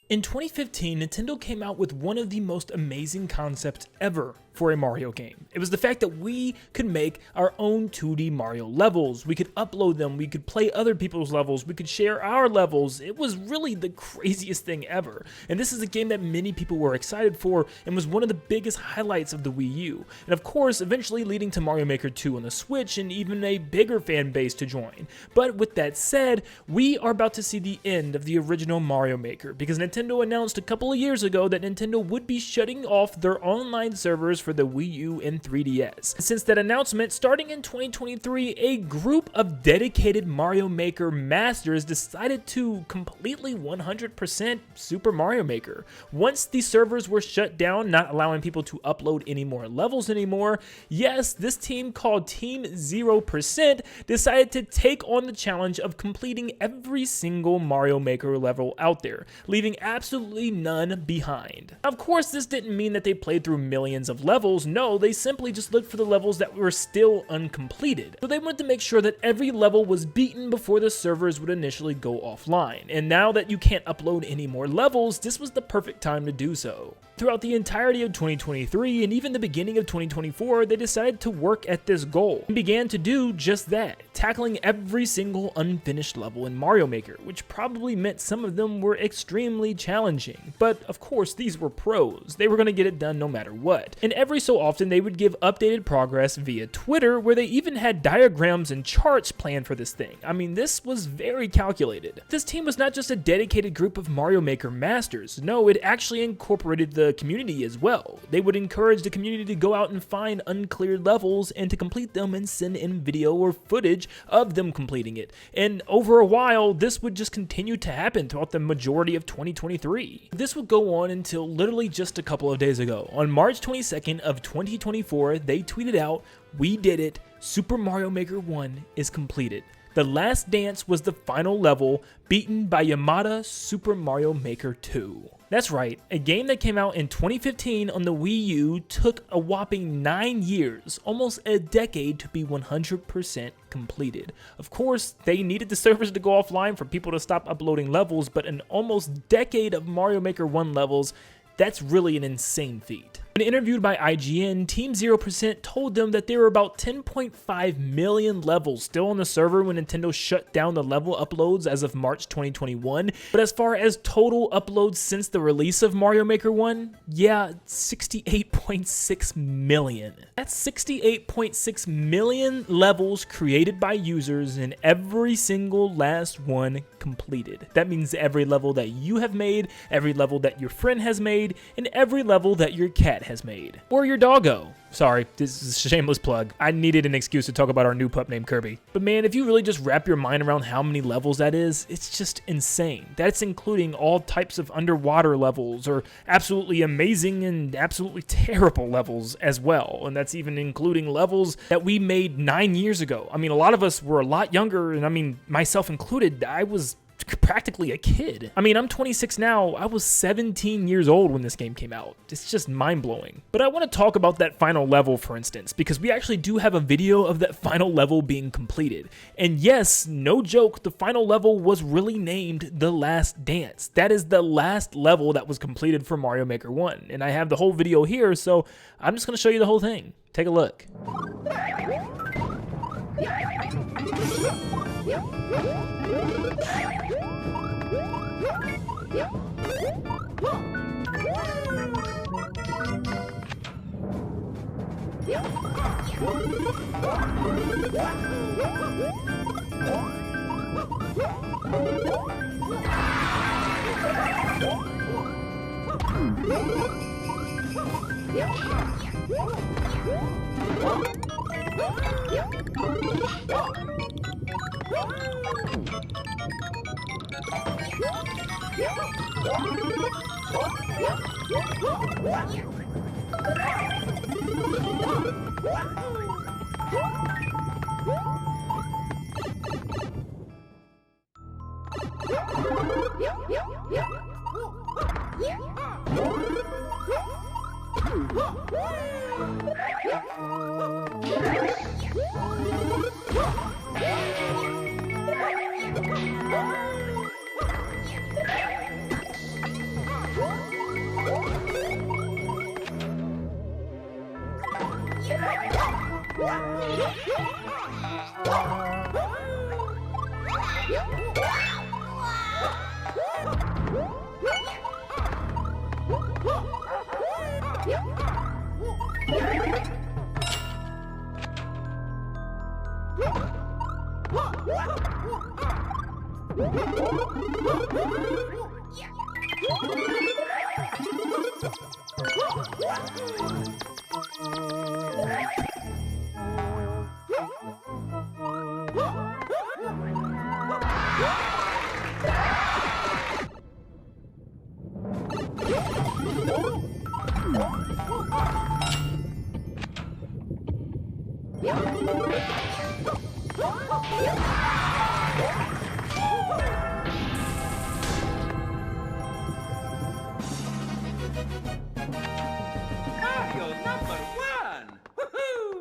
In 2015, Nintendo came out with one of the most amazing concepts ever for a Mario game. It was the fact that we could make our own 2D Mario levels. We could upload them, we could play other people's levels, we could share our levels. It was really the craziest thing ever. And this is a game that many people were excited for and was one of the biggest highlights of the Wii U. And of course, eventually leading to Mario Maker 2 on the Switch and even a bigger fan base to join. But with that said, we are about to see the end of the original Mario Maker because Nintendo announced a couple of years ago that Nintendo would be shutting off their online servers for the Wii U and 3DS. Since that announcement, starting in 2023, a group of dedicated Mario Maker masters decided to completely 100% Super Mario Maker. Once the servers were shut down, not allowing people to upload any more levels anymore, yes, this team called Team 0% decided to take on the challenge of completing every single Mario Maker level out there, leaving absolutely none behind. Of course, this didn't mean that they played through millions of levels. No, they simply just looked for the levels that were still uncompleted. So they wanted to make sure that every level was beaten before the servers would initially go offline. And now that you can't upload any more levels, this was the perfect time to do so. Throughout the entirety of 2023 and even the beginning of 2024, they decided to work at this goal and began to do just that, tackling every single unfinished level in Mario Maker, which probably meant some of them were extremely challenging. But of course, these were pros. They were going to get it done no matter what. And every so often, they would give updated progress via Twitter, where they even had diagrams and charts planned for this thing. I mean, this was very calculated. This team was not just a dedicated group of Mario Maker masters. No, it actually incorporated the community as well. They would encourage the community to go out and find uncleared levels and to complete them and send in video or footage of them completing it. And over a while, this would just continue to happen throughout the majority of 2023. This would go on until literally just a couple of days ago. On March 22nd of 2024, they tweeted out, "We did it, Super Mario Maker 1 is completed. The last dance was the final level, beaten by Yamada Super Mario Maker 2. That's right, a game that came out in 2015 on the Wii U took a whopping 9 years, almost a decade, to be 100% completed. Of course, they needed the servers to go offline for people to stop uploading levels, but an almost decade of Mario Maker 1 levels, that's really an insane feat. When interviewed by IGN, Team 0% told them that there were about 10.5 million levels still on the server when Nintendo shut down the level uploads as of March 2021. But as far as total uploads since the release of Mario Maker 1, yeah, 68.6 million. That's 68.6 million levels created by users and every single last one completed. That means every level that you have made, every level that your friend has made, and every level that your cat has made. Or your doggo. Sorry, this is a shameless plug. I needed an excuse to talk about our new pup named Kirby. But man, if you really just wrap your mind around how many levels that is, it's just insane. That's including all types of underwater levels, or absolutely amazing and absolutely terrible levels as well. And that's even including levels that we made 9 years ago. I mean, a lot of us were a lot younger, and I mean, myself included, I was practically a kid. I mean, I'm 26 now. I was 17 years old when this game came out. It's just mind-blowing. But I want to talk about that final level, for instance, because we actually do have a video of that final level being completed. And yes, no joke, the final level was really named The Last Dance. That is the last level that was completed for Mario Maker 1. And I have the whole video here, so I'm just going to show you the whole thing. Take a look.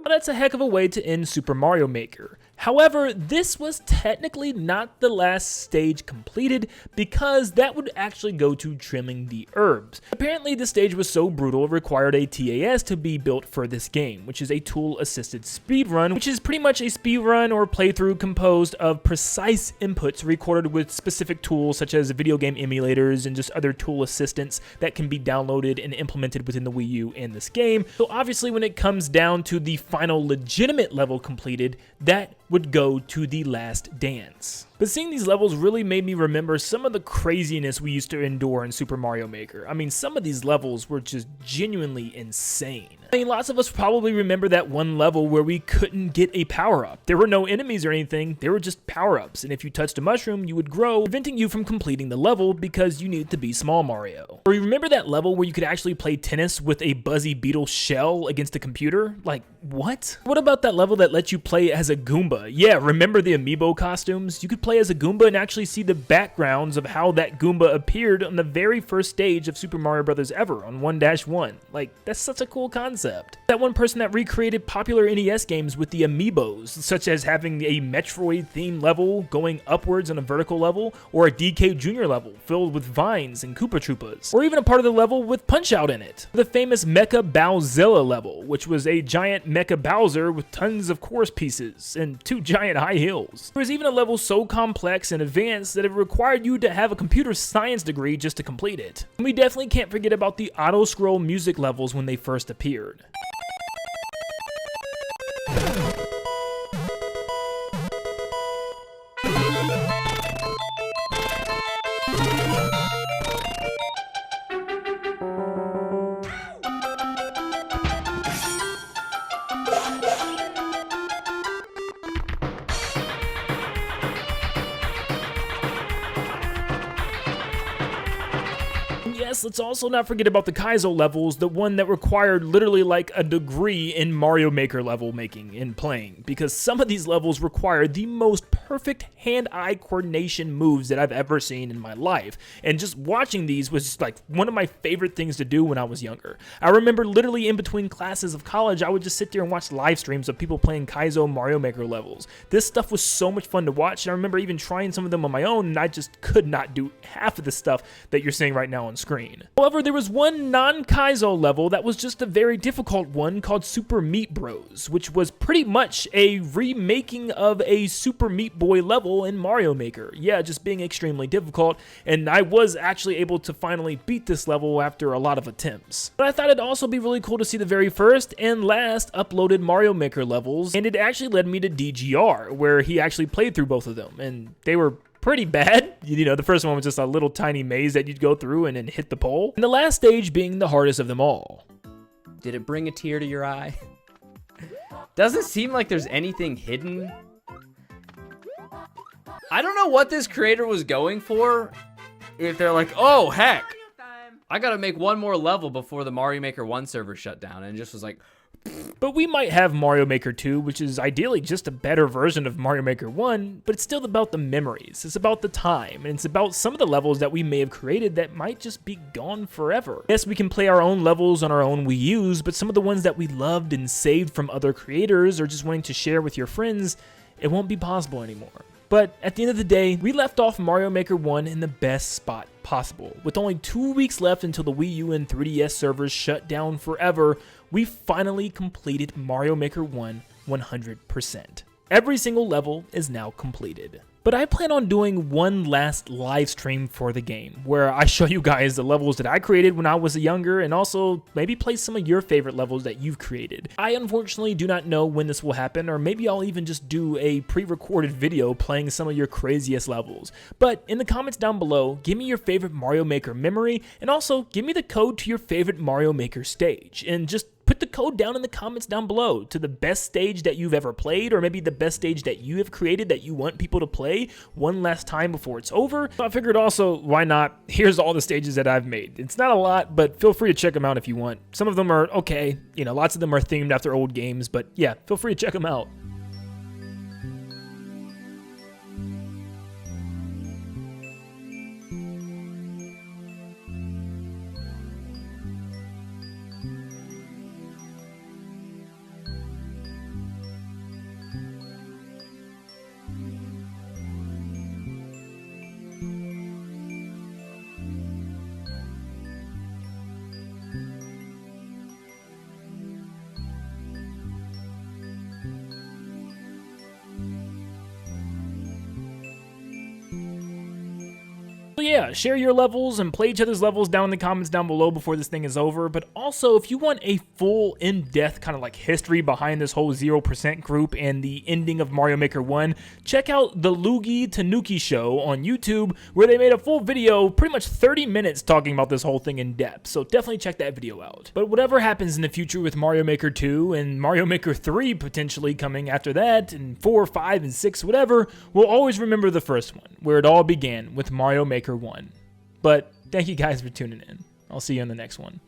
That's a heck of a way to end Super Mario Maker. However, this was technically not the last stage completed because that would actually go to trimming the herbs. Apparently this stage was so brutal it required a TAS to be built for this game, which is a tool-assisted speedrun, which is pretty much a speedrun or playthrough composed of precise inputs recorded with specific tools such as video game emulators and just other tool assistants that can be downloaded and implemented within the Wii U in this game. So obviously when it comes down to the final legitimate level completed, that would go to the last dance. But seeing these levels really made me remember some of the craziness we used to endure in Super Mario Maker. I mean, some of these levels were just genuinely insane. I mean, lots of us probably remember that one level where we couldn't get a power-up. There were no enemies or anything, they were just power-ups, and if you touched a mushroom, you would grow, preventing you from completing the level because you needed to be Small Mario. Or you remember that level where you could actually play tennis with a Buzzy Beetle shell against a computer? Like, what? What about that level that lets you play as a Goomba? Yeah, remember the amiibo costumes? You could play as a Goomba and actually see the backgrounds of how that Goomba appeared on the very first stage of Super Mario Bros. Ever on 1-1. Like, that's such a cool concept. That one person that recreated popular NES games with the amiibos, such as having a Metroid themed level going upwards on a vertical level, or a DK Jr. level filled with vines and Koopa Troopas, or even a part of the level with Punch-Out in it. The famous Mecha Bowzilla level, which was a giant Mecha Bowser with tons of course pieces and 2 giant high hills. There was even a level so complex and advanced that it required you to have a computer science degree just to complete it. And we definitely can't forget about the auto-scroll music levels when they first appeared. Yes, let's also not forget about the Kaizo levels, the one that required literally like a degree in Mario Maker level making and playing, because some of these levels require the most perfect hand-eye coordination moves that I've ever seen in my life, and just watching these was like one of my favorite things to do when I was younger. I remember literally in between classes of college, I would just sit there and watch live streams of people playing Kaizo Mario Maker levels. This stuff was so much fun to watch, and I remember even trying some of them on my own, and I just could not do half of the stuff that you're seeing right now on screen. However, there was one non-Kaizo level that was just a very difficult one called Super Meat Bros, which was pretty much a remaking of a Super Meat Boy level in Mario Maker. Yeah, just being extremely difficult, and I was actually able to finally beat this level after a lot of attempts. But I thought it'd also be really cool to see the very first and last uploaded Mario Maker levels, and it actually led me to DGR, where he actually played through both of them, and they were pretty bad. You know, the first one was just a little tiny maze that you'd go through and then hit the pole, and the last stage being the hardest of them all. Did it bring a tear to your eye? Doesn't seem like there's anything hidden. I don't know what this creator was going for. If they're like, oh heck, I gotta make one more level before the Mario Maker 1 server shut down, and just was like, but we might have Mario Maker 2, which is ideally just a better version of Mario Maker 1, but it's still about the memories, it's about the time, and it's about some of the levels that we may have created that might just be gone forever. Yes, we can play our own levels on our own Wii U's, but some of the ones that we loved and saved from other creators or just wanting to share with your friends, it won't be possible anymore. But at the end of the day, we left off Mario Maker 1 in the best spot possible. With only 2 weeks left until the Wii U and 3DS servers shut down forever, we finally completed Mario Maker 1 100%. Every single level is now completed. But I plan on doing one last live stream for the game, where I show you guys the levels that I created when I was younger, and also maybe play some of your favorite levels that you've created. I unfortunately do not know when this will happen, or maybe I'll even just do a pre-recorded video playing some of your craziest levels. But in the comments down below, give me your favorite Mario Maker memory, and also give me the code to your favorite Mario Maker stage, and just put the code down in the comments down below to the best stage that you've ever played, or maybe the best stage that you have created that you want people to play one last time before it's over. So I figured also, why not? Here's all the stages that I've made. It's not a lot, but feel free to check them out if you want. Some of them are okay, you know, lots of them are themed after old games, but yeah, feel free to check them out. So yeah, share your levels and play each other's levels down in the comments down below before this thing is over. But also, if you want a full in-depth kind of like history behind this whole 0% group and the ending of Mario Maker 1, check out the Loogie Tanuki show on YouTube, where they made a full video, pretty much 30 minutes talking about this whole thing in depth. So definitely check that video out. But whatever happens in the future with Mario Maker 2 and Mario Maker 3 potentially coming after that, and 4, 5, and 6, whatever, we'll always remember the first one, where it all began with Mario Maker 1. But thank you guys for tuning in. I'll see you in the next one.